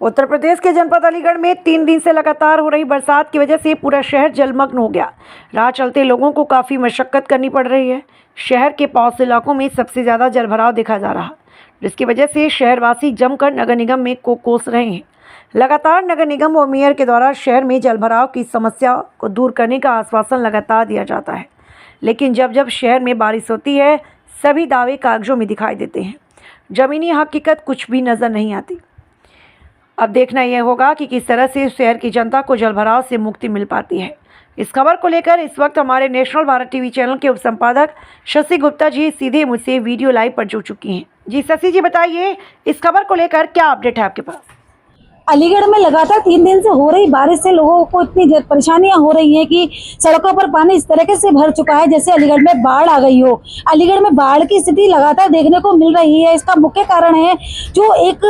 उत्तर प्रदेश के जनपद अलीगढ़ में 3 दिन से लगातार हो रही बरसात की वजह से पूरा शहर जलमग्न हो गया। राह चलते लोगों को काफ़ी मशक्कत करनी पड़ रही है। शहर के पड़ोस इलाकों में सबसे ज़्यादा जलभराव देखा जा रहा, जिसकी वजह से शहरवासी जमकर नगर निगम में कोस रहे हैं। लगातार नगर निगम और मेयर के द्वारा शहर में जलभराव की समस्या को दूर करने का आश्वासन लगातार दिया जाता है, लेकिन जब जब शहर में बारिश होती है सभी दावे कागजों में दिखाई देते हैं। ज़मीनी हकीकत कुछ भी नज़र नहीं आती। अब देखना यह होगा कि किस तरह से शहर की जनता को जलभराव से मुक्ति मिल पाती है। इस खबर को लेकर इस वक्त हमारे नेशनल भारत टीवी चैनल के उपसंपादक शशि गुप्ता जी सीधे मुझसे वीडियो लाइव पर जुड़ चुकी हैं। जी शशि जी, बताइए इस खबर को लेकर क्या अपडेट है आपके पास? अलीगढ़ में लगातार 3 दिन से हो रही बारिश से लोगों को इतनी परेशानियां हो रही हैं कि सड़कों पर पानी इस तरीके से भर चुका है जैसे अलीगढ़ में बाढ़ आ गई हो। अलीगढ़ में बाढ़ की स्थिति लगातार देखने को मिल रही है। इसका मुख्य कारण है जो एक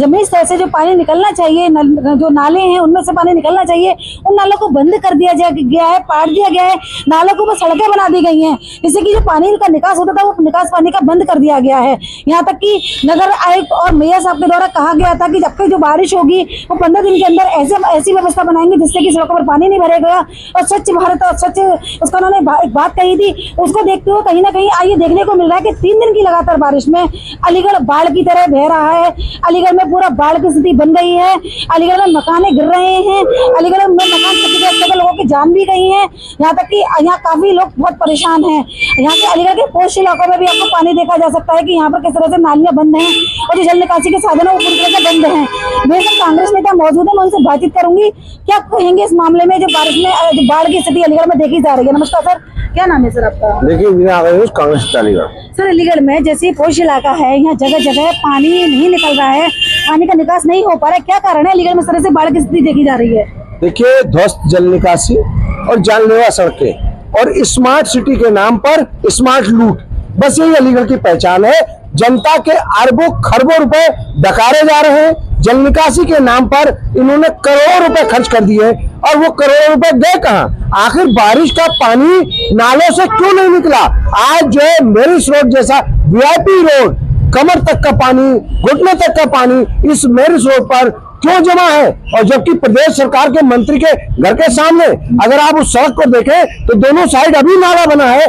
जमीनी स्तर से जो पानी निकलना चाहिए, जो नाले हैं उनमें से पानी निकलना चाहिए, उन नालों को बंद कर दिया गया है, पाट दिया गया है। नालों के ऊपर सड़कें बना दी गई हैं, जिससे कि जो पानी का निकास होता था वो निकास पानी का बंद कर दिया गया है। यहाँ तक कि नगर आयुक्त और मेयर साहब के द्वारा कहा गया था कि जब तक जो बारिश होगी वो 15 दिन के अंदर ऐसी व्यवस्था बनाएंगे जिससे कि सड़कों पर पानी नहीं भरेगा और स्वच्छ भारत और स्वच्छ उसका उन्होंने एक बात कही थी। उसको देखते हुए कहीं ना कहीं आइए देखने को मिल रहा है कि 3 दिन की लगातार बारिश में अलीगढ़ बाढ़ की तरह बह रहा है। अलीगढ़ में पूरा बाढ़ की स्थिति बन गई है। अलीगढ़ में मकाने गिर रहे हैं। अलीगढ़ में मकान लोगों की जान भी गई है। यहाँ तक कि यहाँ काफी लोग बहुत परेशान हैं। यहाँ के अलीगढ़ के पोस्ट इलाकों में भी आपको पानी देखा जा सकता है कि यहाँ पर किस तरह से नालियां बंद हैं और जो जल निकासी के साधन है वो पूरी तरह से बंद हैं। मेरे साथ कांग्रेस नेता मौजूद है, मैं उनसे बातचीत करूंगी। क्या कहेंगे इस मामले में जो बारिश में जो बाढ़ की स्थिति अलीगढ़ में देखी जा रही है? नमस्कार सर, क्या नाम है सर आपका? देखिए कांग्रेस अलीगढ़। सर अलीगढ़ में जैसे पोश इलाका है, यहाँ जगह जगह पानी नहीं निकल रहा है, पानी का निकास नहीं हो पा रहा है, क्या कारण है अलीगढ़ में इस तरह से बाढ़ की स्थिति देखी जा रही है? देखिए ध्वस्त जल निकासी और जानलेवा सड़कें और स्मार्ट सिटी के नाम पर स्मार्ट लूट, बस यही अलीगढ़ की पहचान है। जनता के अरबों खरबों रुपए डकारे जा रहे हैं। जल निकासी के नाम पर इन्होंने करोड़ों रुपए खर्च कर दिए और वो करोड़ों रुपए गए कहाँ? आखिर बारिश का पानी नालों से क्यों नहीं निकला? आज जो है मेरिस रोड जैसा वीआईपी रोड, कमर तक का पानी, घुटने तक का पानी इस मेरिस रोड पर क्यों जमा है? और जबकि प्रदेश सरकार के मंत्री के घर के सामने अगर आप उस सड़क को देखें तो दोनों साइड अभी नाला बना है।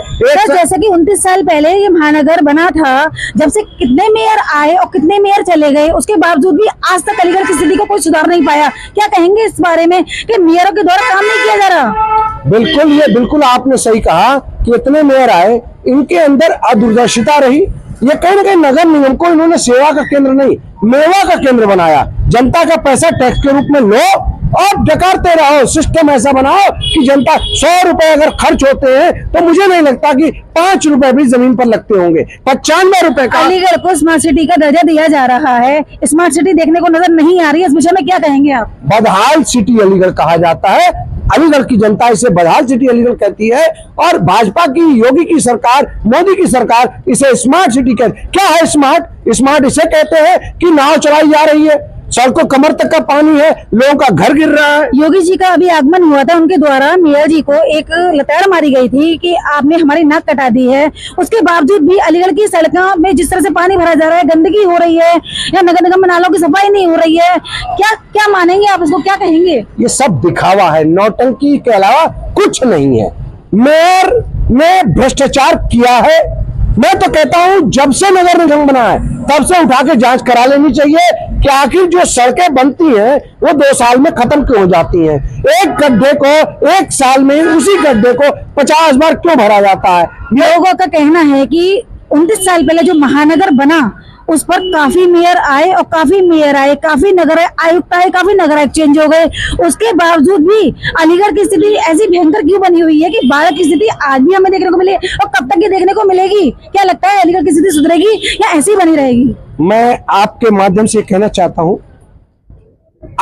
जैसे कि 29 साल पहले ये महानगर बना था, जब से कितने मेयर आए और कितने मेयर चले गए, उसके बावजूद भी आज तक अलीगढ़ की स्थिति को कोई सुधार नहीं पाया। क्या कहेंगे इस बारे में कि मेयरों के द्वारा काम नहीं किया जा रहा? बिल्कुल, ये बिल्कुल आपने सही कहा कि इतने मेयर आए, इनके अंदर अदूरदर्शिता रही। ये कहीं ना कहीं नगर निगम को इन्होंने सेवा का केंद्र नहीं मेवा का केंद्र बनाया। जनता का पैसा टैक्स के रूप में लो और डकारते रहो। सिस्टम ऐसा बनाओ कि जनता 100 रुपए अगर खर्च होते हैं तो मुझे नहीं लगता कि 5 रुपए भी जमीन पर लगते होंगे। 95 रुपए का अलीगढ़ को स्मार्ट सिटी का दर्जा दिया जा रहा है, स्मार्ट सिटी देखने को नजर नहीं आ रही है। इस विषय में क्या कहेंगे आप? बदहाल सिटी अलीगढ़ कहा जाता है। अलीगढ़ की जनता इसे बदहाल सिटी अलीगढ़ कहती है और भाजपा की, योगी की सरकार, मोदी की सरकार इसे स्मार्ट सिटी कहती है। क्या है स्मार्ट? स्मार्ट इसे कहते हैं कि नाव चलाई जा रही है, सड़कों कमर तक का पानी है, लोगों का घर गिर रहा है। योगी जी का अभी आगमन हुआ था, उनके द्वारा मेयर जी को एक लताड़ मारी गई थी कि आपने हमारी नाक कटा दी है। उसके बावजूद भी अलीगढ़ की सड़कों में जिस तरह से पानी भरा जा रहा है, गंदगी हो रही है या नगर निगम में नालों की सफाई नहीं हो रही है, क्या मानेंगे आप? इसको क्या कहेंगे? ये सब दिखावा है, नौटंकी के अलावा कुछ नहीं है। मेयर ने भ्रष्टाचार किया है। मैं तो कहता हूं जब से नगर निगम बना है तब से उठा के जांच करा लेनी चाहिए कि आखिर जो सड़कें बनती हैं वो 2 साल में खत्म क्यों हो जाती हैं। एक गड्ढे को 1 साल में उसी गड्ढे को 50 बार क्यों भरा जाता है? लोगों का कहना है कि 29 साल पहले जो महानगर बना उस पर काफी मेयर आए और काफी मेयर आए, काफी नगर आयुक्त आए, काफी नगर आयुक्त चेंज हो गए। उसके बावजूद भी अलीगढ़ की स्थिति ऐसी भयंकर क्यों बनी हुई है कि बाढ़ की स्थिति आज भी हमें देखने को मिले और कब तक ये देखने को मिलेगी? क्या लगता है अलीगढ़ की स्थिति सुधरेगी या ऐसी बनी रहेगी? मैं आपके माध्यम से कहना चाहता हूं,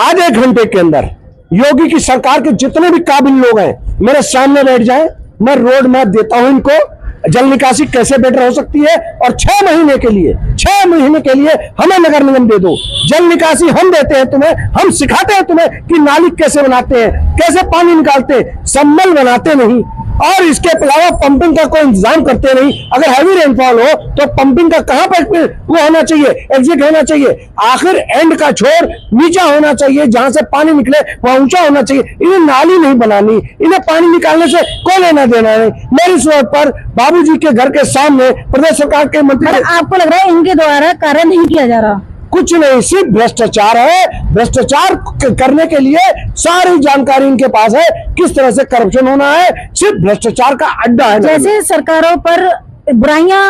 आधे घंटे के अंदर योगी की सरकार के जितने भी काबिल लोग हैं मेरे सामने बैठ जाएं, मैं रोड मैप देता हूं इनको, जल निकासी कैसे बेटर हो सकती है। और 6 महीने के लिए हमें नगर निगम दे दो। जल निकासी हम देते हैं तुम्हें, हम सिखाते हैं तुम्हें कि नाली कैसे बनाते हैं, कैसे पानी निकालते हैं। सम्मल बनाते नहीं, और इसके अलावा पंपिंग का कोई इंतजाम करते नहीं। अगर हैवी रेनफॉल हो तो पंपिंग का कहां पर वो होना चाहिए, एग्जिट होना चाहिए। आखिर एंड का छोर नीचा होना चाहिए, जहां से पानी निकले वहां ऊंचा होना चाहिए। इन्हें नाली नहीं बनानी, इन्हें पानी निकालने से कोई लेना देना नहीं। मेरी सोच पर बाबूजी के घर के सामने प्रदेश सरकार के मंत्री, आपको लग रहा है इनके द्वारा कार्य नहीं किया जा रहा? कुछ नहीं, सिर्फ भ्रष्टाचार है। भ्रष्टाचार करने के लिए सारी जानकारी इनके पास है, किस तरह से करप्शन होना है। सिर्फ भ्रष्टाचार का अड्डा है। जैसे सरकारों पर बुराइयां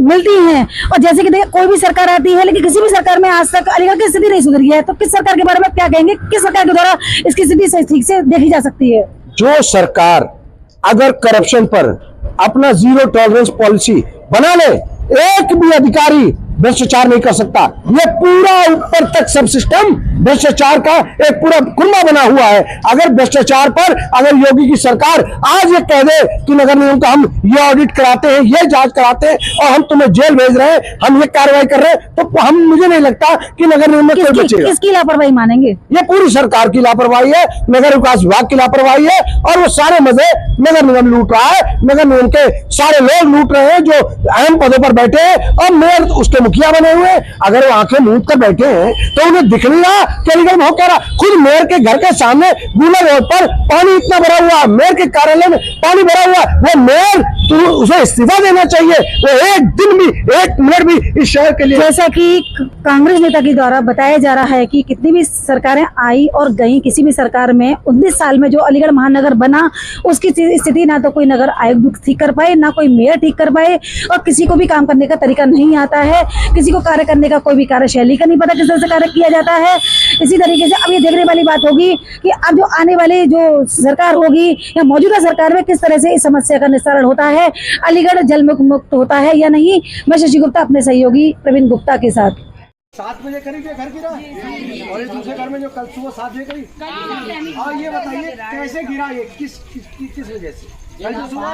मिलती हैं और जैसे कि देखिए कोई भी सरकार आती है, लेकिन किसी भी सरकार में आज तक अलीगढ़ की स्थिति नहीं सुधरी है, तो किस सरकार के बारे में क्या कहेंगे? किस सरकार के द्वारा इसकी स्थिति ठीक से देखी जा सकती है? जो सरकार अगर करप्शन पर अपना जीरो टॉलरेंस पॉलिसी बना ले, एक भी अधिकारी भ्रष्टाचार नहीं कर सकता। ये पूरा ऊपर तक सब सिस्टम भ्रष्टाचार का एक पूरा कुंबा बना हुआ है। अगर भ्रष्टाचार पर अगर योगी की सरकार आज ये कह दे कि नगर निगम का हम ये ऑडिट कराते हैं, ये जांच कराते हैं और हम तुम्हें जेल भेज रहे हैं, हम ये कार्रवाई कर रहे हैं, तो हम मुझे नहीं लगता कि नगर निगम में कोई बचेगा। किसकी लापरवाही मानेंगे? ये पूरी सरकार की लापरवाही है, नगर विकास विभाग की लापरवाही है और वो सारे मजे नगर निगम लूट रहा है। नगर निगम के सारे लोग लूट रहे हैं जो अहम पदों पर बैठे हैं और मेयर उसके मुखिया बने हुए। अगर वो आंखें मूंद कर बैठे हैं तो उन्हें दिख नहीं रहा कि अलीगढ़ में हो क्या रहा। खुद मेयर के घर के सामने गुना रोड पर पानी इतना भरा हुआ, मेयर के कार्यालय में पानी भरा हुआ, वो मेयर तो उसे इस्तीफा देना चाहिए। वो एक दिन भी, एक मिनट भी इस शहर के लिए, जैसा कि कांग्रेस नेता के द्वारा बताया जा रहा है कि कितनी भी सरकारें आई और गई, किसी भी सरकार में 19 साल में जो अलीगढ़ महानगर बना उसकी स्थिति ना तो कोई नगर आयुक्त ठीक कर पाए, ना कोई मेयर ठीक कर पाए और किसी को भी काम करने का तरीका नहीं आता है, किसी को कार्य करने का कोई भी कार्यशैली का नहीं पता किस तरह से कार्य किया जाता है। इसी तरीके से अब ये देखने वाली बात होगी कि अब जो आने वाली जो सरकार होगी या मौजूदा सरकार में किस तरह से इस समस्या का निस्तारण होता है, अलीगढ़ जल मुक्त होता है या नहीं। मैं शशि गुप्ता अपने सहयोगी प्रवीण गुप्ता के साथ। 7 बजे करीब घर गिरा और इस दूसरे घर में जो कल सुबह 7 बजे करीब। और ये बताइए कैसे गिरा, ये किस वजह से? कल जो सुबह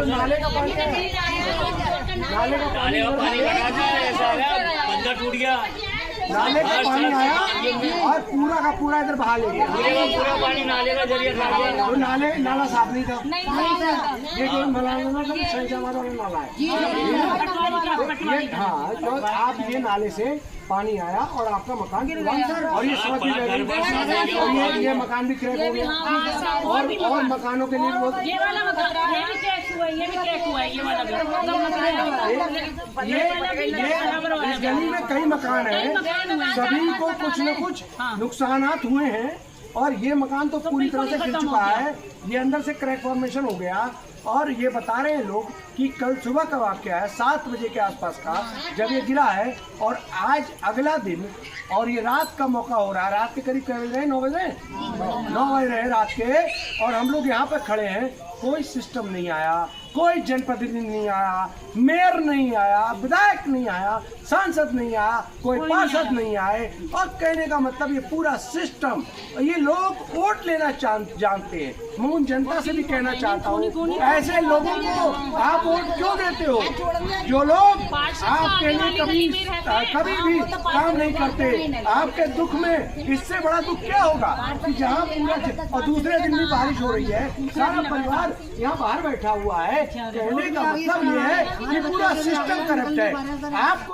नाले का पानी टूट गया, नाले का पानी आया और पूरा का पूरा इधर बहा ले गया। पूरा पानी नाले का जरिए तो नाला साफ नहीं था। ये जो नाला है, हाँ, तो आप ये नाले से पानी आया और आपका मकान और ये समझ और ये मकान भी क्रैक हो गया और मकानों के लिए ये वाला मकान ये भी क्रैक हुआ है, ये भी क्रैक हुआ है, ये वाला भी। इस गली में कई मकान है, सभी को कुछ न कुछ नुकसानात हुए हैं और ये मकान तो पूरी तरह से गिर चुका है। ये अंदर से क्रैक फॉर्मेशन हो गया और ये बता रहे हैं लोग कि कल सुबह का वाकया है 7 बजे के आसपास का जब ये गिरा है और आज अगला दिन और ये रात का मौका हो रहा है। रात के करीब क्या बज रहे हैं? 9 बज रहे हैं रात के और हम लोग यहाँ पे खड़े हैं। कोई सिस्टम नहीं आया, कोई जनप्रतिनिधि नहीं आया, मेयर नहीं आया, विधायक नहीं आया, सांसद नहीं आया, कोई पार्षद नहीं आए। और कहने का मतलब ये पूरा सिस्टम, ये लोग वोट लेना जानते हैं। मैं उन जनता से भी कहना चाहता हूँ, ऐसे लोगों को आप वोट क्यों देते हो? जो लोग आपके लिए कभी भी काम नहीं करते। आपके दुख में इससे बड़ा दुख क्या होगा कि जहाँ पूरा और दूसरे दिन भी बारिश हो रही है, सारा परिवार यहाँ बाहर बैठा हुआ है। कहने का मतलब ये है कि पूरा सिस्टम करप्ट है। आपको